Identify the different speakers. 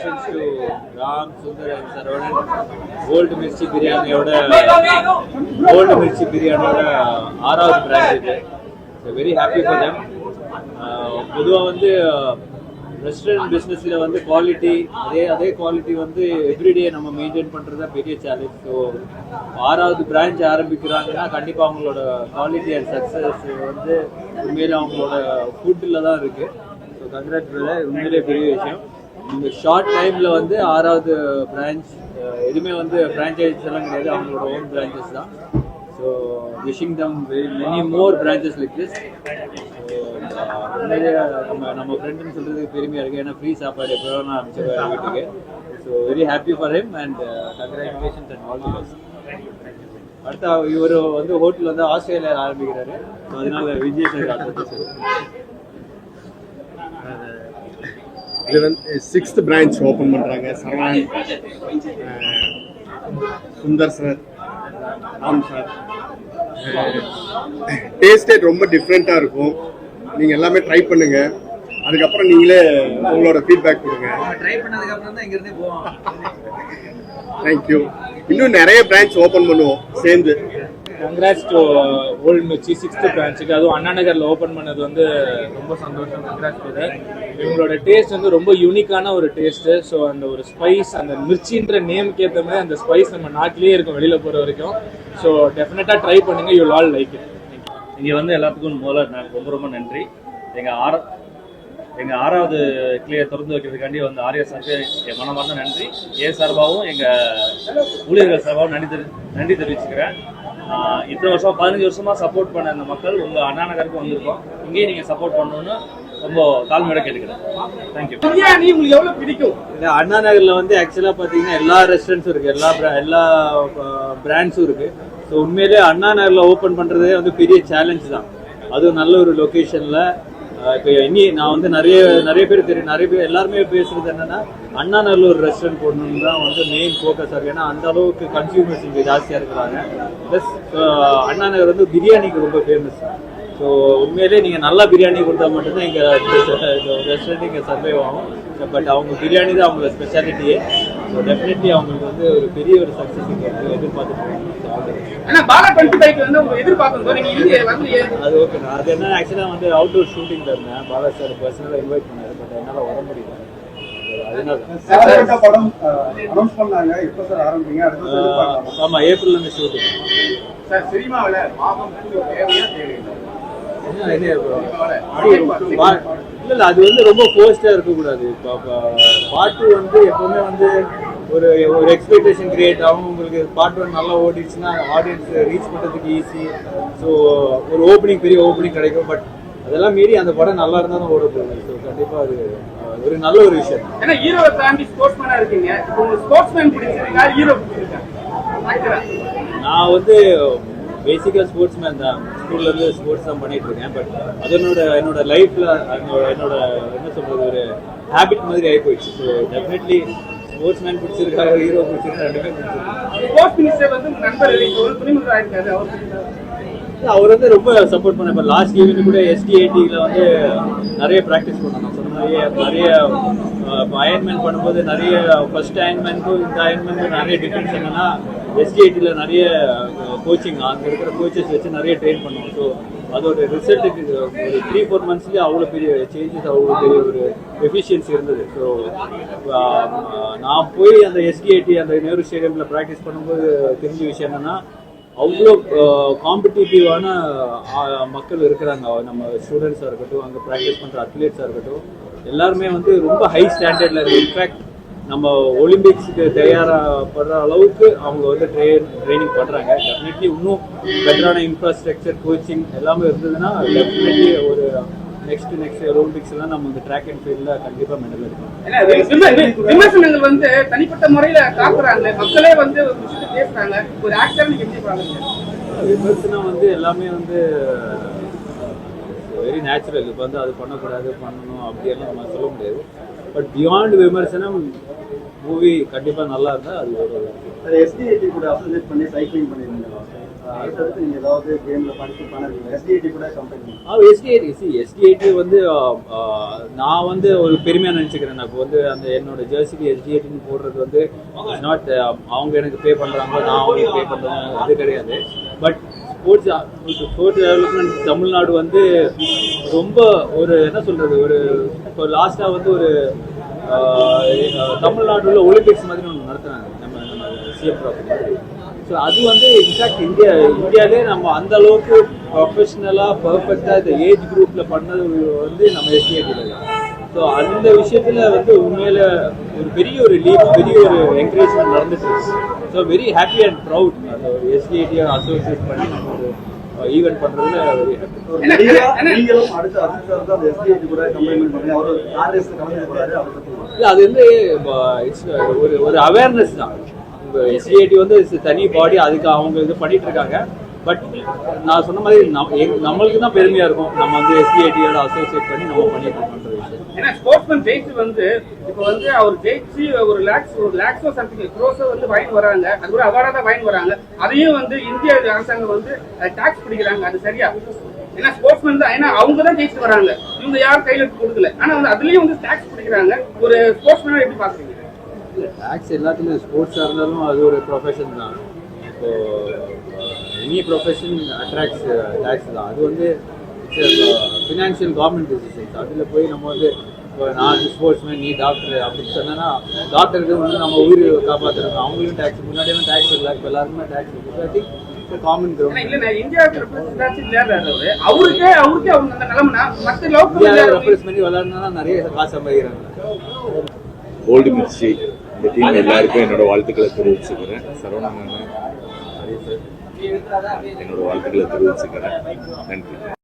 Speaker 1: congratulations to Ram, Sundar and Saravanan. Old Mirchi Biryani oda ஆறாவது branch இது. So very happy for them. பொதுவாக வந்து restaurant பிஸ்னஸில் வந்து குவாலிட்டி அதே குவாலிட்டி வந்து எவ்ரிடே நம்ம மெயின்டைன் பண்ணுறது தான் பெரிய சேலஞ்ச். ஸோ ஆறாவது பிரான்ச் ஆரம்பிக்கிறாங்கன்னா கண்டிப்பாக அவங்களோட குவாலிட்டி அண்ட் சக்ஸஸ் வந்து உண்மையிலே அவங்களோட ஃபுட்டில் தான் இருக்குது. ஸோ கங்க்ராட் பிரதர், உண்மையிலே பெரிய விஷயம். இந்த ஷார்ட் டைமில் வந்து ஆறாவது பிரான்ச் எதுவுமே வந்து ஃப்ரான்ச்சைஸ் எல்லாம் கிடையாது, அவங்களோட ஓன் பிரான்ச்சஸ் தான். So wishing them many more branches like this. உண்மையிலே நம்ம ஃப்ரெண்டுன்னு சொல்கிறதுக்கு பெருமையாக இருக்குது, ஏன்னா ஃப்ரீ சாப்பாடு எப்போ நான் அமைச்சிருவேன் வீட்டுக்கு. So very happy for him and congratulations and all the best. அடுத்த இவர் வந்து ஹோட்டல் வந்து ஆஸ்திரேலியாவில் ஆரம்பிக்கிறாரு. ஸோ அதனால விஜய் சார் அடுத்த
Speaker 2: இது வந்து 6th பிரான்ச் ஓப்பன் பண்ணுறாங்க. Saravanan, Sundar sir, Ram sir. டேஸ்டே ரொம்ப டிஃப்ரெண்ட்டாக இருக்கும். நீங்கள் எல்லாமே ட்ரை பண்ணுங்கள், அதுக்கப்புறம் நீங்களே உங்களோட ஃபீட்பேக் கொடுங்க.
Speaker 1: ட்ரை பண்ணதுக்கப்புறம் தான் இங்கேருந்தே போவோம்.
Speaker 2: தேங்க்யூ. இன்னும் நிறைய பிரான்ச் ஓப்பன் பண்ணுவோம் சேர்ந்து.
Speaker 3: Congrats to old Mirchi 6th பிரான்ச்சுக்கு, அதுவும் அண்ணா நகரில் ஓப்பன் பண்ணது வந்து ரொம்ப சந்தோஷம். Congrats brother. இவங்களோட டேஸ்ட் வந்து ரொம்ப யூனிக்கான ஒரு டேஸ்ட்டு. ஸோ அந்த ஒரு ஸ்பைஸ், அந்த மிர்ச்சின்ற நேமுக்கு ஏற்ற மாதிரி அந்த ஸ்பைஸ் நம்ம நாட்டிலேயே இருக்கும் வெளியில் போகிற வரைக்கும். ஸோ டெஃபினட்டாக ட்ரை பண்ணுங்கள், யூ ஆல் லைக் இட்.
Speaker 4: இங்கே வந்து எல்லாத்துக்கும் முதல்ல நான் ரொம்ப நன்றி. எங்கள் ஆறாவது கிளியர் திறந்து வைக்கிறதுக்காண்டி வந்து ஆர்யா சாருக்கு என் மனமார்ந்த நன்றி. சார்பாகவும் எங்கள் ஊழியர்கள் சார்பாகவும் நன்றி தெரிவிச்சுக்கிறேன். இத்தனை வருஷம் 15 வருஷமாக சப்போர்ட் பண்ண அந்த மக்கள் உங்கள் அண்ணா நகருக்கு வந்திருக்கோம். இங்கேயும் நீங்கள் சப்போர்ட் பண்ணணும்னு ரொம்ப தாழ்மையோட கேட்டுக்கிறேன். தேங்க்யூ.
Speaker 3: பிரியாணி உங்களுக்கு எவ்வளோ பிடிக்கும்?
Speaker 1: இல்லை, அண்ணா நகரில் வந்து ஆக்சுவலாக பார்த்தீங்கன்னா எல்லா ரெஸ்டாரண்ட்ஸும் இருக்குது, எல்லா பிராண்ட்ஸும் இருக்குது. ஸோ உண்மையிலே அண்ணா நகரில் ஓப்பன் பண்ணுறதே வந்து பெரிய சேலஞ்ச் தான். அதுவும் நல்ல ஒரு லொக்கேஷனில். இப்போ நான் வந்து நிறைய பேர் தெரியும், நிறைய பேர் எல்லாருமே பேசுறது என்னன்னா அண்ணா நகரில் ஒரு ரெஸ்டாரண்ட் போடணும்னு தான் வந்து மெயின் ஃபோக்கஸாக இருக்குது. ஏன்னா அந்த அளவுக்கு கன்சியூமர்ஸ் இங்கே ஜாஸ்தியாக இருக்கிறாங்க. ப்ளஸ் அண்ணா நகர் வந்து பிரியாணிக்கு ரொம்ப ஃபேமஸ். ஸோ உண்மையிலே நீங்கள் நல்லா பிரியாணி கொடுத்தா மட்டும்தான் இங்கே ரெஸ்டாரண்ட் இங்கே சர்வைவ் ஆகும். பட் அவங்க பிரியாணி தான் அவங்களோட ஸ்பெஷாலிட்டியே. ஸோ டெஃபினெட்லி அவங்களுக்கு வந்து ஒரு பெரிய ஒரு சக்ஸஸ் இங்கே எதிர்பார்த்துட்டு. அது ஓகே. அது என்ன ஆக்சுவலாக வந்து அவுட்டோர் ஷூட்டிங்கில் இருந்தேன். பாலா சார் பர்சனலாக இன்வைட் பண்ணாரு, பட் என்னால் வர முடியல. ஆமா, ஏப்ரல்ல இருந்து ஷூட்டிங். இல்ல, அது வந்து ரொம்ப போஸ்டா இருக்கக்கூடாது. பாட்டு வந்து எப்பவுமே வந்து ஒரு எக்ஸ்பெக்டேஷன் கிரியேட் ஆகும். உங்களுக்கு பாட்டு வந்து நல்லா ஓடிடுச்சுன்னா ஆடியன்ஸ் ரீச் பண்றதுக்கு ஈஸி. ஸோ ஒரு பெரிய ஓப்பனிங் கிடைக்கும். பட் அதெல்லாம் மீறி அந்த படம் நல்லா இருந்தா தான் ஓட போகுது. ஸோ கண்டிப்பா அது ஒரு நல்ல ஒரு விஷயம்.
Speaker 3: ஏன்னா ஹீரோவை தாண்டி ஸ்போர்ட்ஸ்மேனா இருக்கீங்க. இப்போ உங்களுக்கு ஸ்போர்ட்ஸ்மேன் பிடிச்சிருக்கா, ஹீரோ பிடிச்சிருக்கா?
Speaker 1: நான் வந்து பேசிக்காக ஸ்போர்ட்ஸ்மேன் தான். ஸ்கூல்லேருந்து ஸ்போர்ட்ஸ் தான் பண்ணிட்டு இருக்கேன். பட் அது என்னோட லைஃப்பில் என்னோட என்ன சொல்கிறது ஒரு ஹேபிட் மாதிரி ஆகி போயிடுச்சு. ஸோ டெஃபினெட்லி ஸ்போர்ட்ஸ்மேன் பிடிச்சிருக்கா, ஹீரோ பிடிச்சிருக்கா, ரெண்டுமே பிடிச்சிருக்கு.
Speaker 3: ஸ்போர்ட்ஸ் மினிஸ்டர் வந்து நண்பர் ஒரு துணைமுறை ஆயிருக்காரு.
Speaker 1: அவர் வந்து ரொம்ப சப்போர்ட் பண்ண. இப்போ லாஸ்ட் ஈவெண்ட் கூட ST80ல வந்து நிறைய ப்ராக்டிஸ் பண்ணோம். நான் சொன்ன மாதிரியே நிறைய அயன்மேன் பண்ணும்போது நிறைய ஃபர்ஸ்ட் அயன்மேனுக்கும் இந்த அயன்மேனுக்கும் நிறைய டிஃப்ரென்ஸ் என்னன்னா ST80ல நிறைய கோச்சிங் அங்கே இருக்கிற கோச்சஸ் வச்சு நிறைய ட்ரெயின் பண்ணுவோம். ஸோ அதோட ரிசல்ட்டுக்கு ஒரு 3-4 மந்த்ஸ்லேயே அவ்வளோ பெரிய சேஞ்சஸ், அவ்வளோ பெரிய ஒரு எஃபிஷியன்சி இருந்தது. ஸோ நான் போய் அந்த ST80 அந்த நேரு ஸ்டேடியமில் ப்ராக்டிஸ் பண்ணும்போது தெரிஞ்ச விஷயம் என்னன்னா அவ்வளோ காம்படிட்டிவான மக்கள் இருக்கிறாங்க. நம்ம ஸ்டூடெண்ட்ஸாக இருக்கட்டும், அங்கே ப்ராக்டிஸ் பண்ணுற அத்லீட்ஸாக இருக்கட்டும், எல்லாருமே வந்து ரொம்ப ஹை ஸ்டாண்டர்டில் இருக்குது. இன்ஃபேக்ட் நம்ம ஒலிம்பிக்ஸுக்கு தயாராகப்படுற அளவுக்கு அவங்க வந்து ட்ரைனிங் பண்ணுறாங்க. டெஃபினெட்லி இன்னும் பெட்டரான இன்ஃப்ராஸ்ட்ரக்சர், கோச்சிங் எல்லாமே இருந்ததுன்னா டெஃபினெட்லி ஒரு நெக்ஸ்ட் ஒலிம்பிக்ஸ்லாம் நம்ம இந்த ட்ராக் அண்ட் ஃபீல்டில் கண்டிப்பாக மெடல் எடுக்கணும்.
Speaker 3: விமர்சனங்கள் வந்து தனிப்பட்ட முறையில் காக்குறாங்க, மக்களே வந்து பேசுறாங்க. ஒரு ஆக்டர் நீங்க எப்படி பாருங்க?
Speaker 1: விமர்சனம் வந்து எல்லாமே வந்து வெரி நேச்சுரல். இப்போ வந்து அது பண்ணக்கூடாது, பண்ணணும் அப்படியெல்லாம் நம்ம சொல்ல முடியாது. பட் பியாண்ட் விமர்சனம் மூவி கண்டிப்பாக நல்லா இருந்தால் அது ஒரு
Speaker 5: ST80 கூட அசோசியேட் பண்ணி சைக்கிளிங் பண்ணியிருந்தோம்.
Speaker 2: அடுத்தடுத்து நீங்க ஏதாவது கேம்ல பார்ட்டிசிபேட் பண்ணீங்க SDIT கூட கம்பெனி
Speaker 1: எஸ்டிஐடி வந்து நான் வந்து ஒரு பெருமையாக நினச்சிக்கிறேன். இப்போ வந்து அந்த என்னோட ஜெர்சிக்கு எஸ்டிஐடின்னு போடுறது வந்து நாட் அவங்க எனக்கு பே பண்ணுறாங்க, நான் அவங்களுக்கு பே பண்ணுறேன், அது கிடையாது. பட் ஸ்போர்ட்ஸ் டெவலப்மெண்ட் தமிழ்நாடு வந்து ரொம்ப ஒரு என்ன சொல்கிறது, ஒரு லாஸ்ட்டாக வந்து ஒரு தமிழ்நாடுல ஒலிம்பிக்ஸ் மாதிரி ஒன்று நடத்துனாங்க நம்ம சிஎம் ப்ராப்பர்ட்டி. ஸோ அது வந்து இன்ஃபேக்ட் இந்தியாவிலே நம்ம அந்த அளவுக்கு ப்ரொஃபஷ்னலாக பர்ஃபெக்டாக இந்த ஏஜ் குரூப்பில் பண்ணது வந்து நம்ம எஸ்டிஐடியில் தான். ஸோ அந்த விஷயத்தில் வந்து உண்மையில் ஒரு பெரிய லீப், பெரிய ஒரு என்கரேஜ்மெண்ட் நடந்துட்டு இருக்கு. So very happy and proud அந்த ஒரு எஸ்டிஐடியை அசோசியேட் பண்ணி நம்ம ஒரு ஈவெண்ட் பண்ணுறதுல வெரி ஹாப்பி.
Speaker 2: நீங்களும் அடுத்த அசிஸ்டர் தான் அந்த SDIT கூட கம்பெனி பண்ணி அவர் RS கலந்து போறாரு. அதை பத்தி
Speaker 1: இல்லை, அது வந்து இட்ஸ் ஒரு அவேர்னஸ் தான். எஸ்டிஐடி வந்து தனி பாடி, அதுக்கு அவங்க இது பண்ணிட்டு இருக்காங்க. பட் நான் சொன்ன மாதிரி நம்மளுக்கு தான் பெருமையா இருக்கும், நம்ம வந்து எஸ்டிஐடியோட அசோசியேட் பண்ணி நம்ம பண்ணிட்டு இருக்கோம்ன்ற விஷயம்.
Speaker 5: ஏன்னா ஸ்போர்ட்ஸ்மேன் ஜெயிச்சு வந்து இப்போ வந்து அவர் ஜெயிச்சு ஒரு லேக்ஸோ சம்திங் க்ரோஸோ வந்து வாங்கி வராங்க, அது கூட அவார்டா தான் வாங்கி வராங்க. அதையும் வந்து இந்திய அரசாங்கம் வந்து டாக்ஸ் பிடிக்கிறாங்க. அது சரியா? ஏன்னா ஸ்போர்ட்ஸ்மேன் தான், ஏன்னா அவங்க தான் ஜெயிச்சுட்டு வராங்க, இவங்க யாரும் கையில கொடுக்கல. ஆனா வந்து அதுலயும் வந்து டாக்ஸ் பிடிக்கிறாங்க. ஒரு ஸ்போர்ட்ஸ்மேனா எப்படி பாக்குறீங்க?
Speaker 1: டேக்ஸ் எல்லாத்துலேயும் ஸ்போர்ட்ஸாக இருந்தாலும் அது ஒரு ப்ரொஃபஷன் தான். இப்போ எனி ப்ரொஃபஷன் அட்ராக்ட்ஸ் டேக்ஸ் தான். அது வந்து ஃபினான்ஷியல் கவர்மெண்ட் டிசிஷன்ஸ். அதில் போய் நம்ம வந்து இப்போ நான் ஸ்போர்ட்ஸ்மேன், நீ டாக்டர் அப்படின்னு சொன்னோன்னா டாக்டருக்கு வந்து நம்ம உயிர் காப்பாற்றுறோம், அவங்களுக்கும் டேக்ஸ், முன்னாடியெல்லாம் டேக்ஸ் இல்லை, இப்போ எல்லாருக்குமே டேக்ஸ் இருக்குது. I think common ground.
Speaker 5: இல்ல இந்தியாவுக்கு விளையாடுறாரு அவருக்கே அவங்க அந்த நிலைமைனா மற்ற லோக்கல்
Speaker 1: ரெப்ரஸ் பண்ணி விளையாடுனா நிறைய காசு சம்பாதிக்கிறாங்க.
Speaker 6: ஓல்டு மிர்ச்சி இந்த டீம் எல்லாருக்கும் என்னோட வாழ்த்துக்களை தெரிவிச்சுக்கிறேன். சரவணன் என்னோட வாழ்த்துக்களை தெரிவிச்சுக்கிறேன். நன்றி.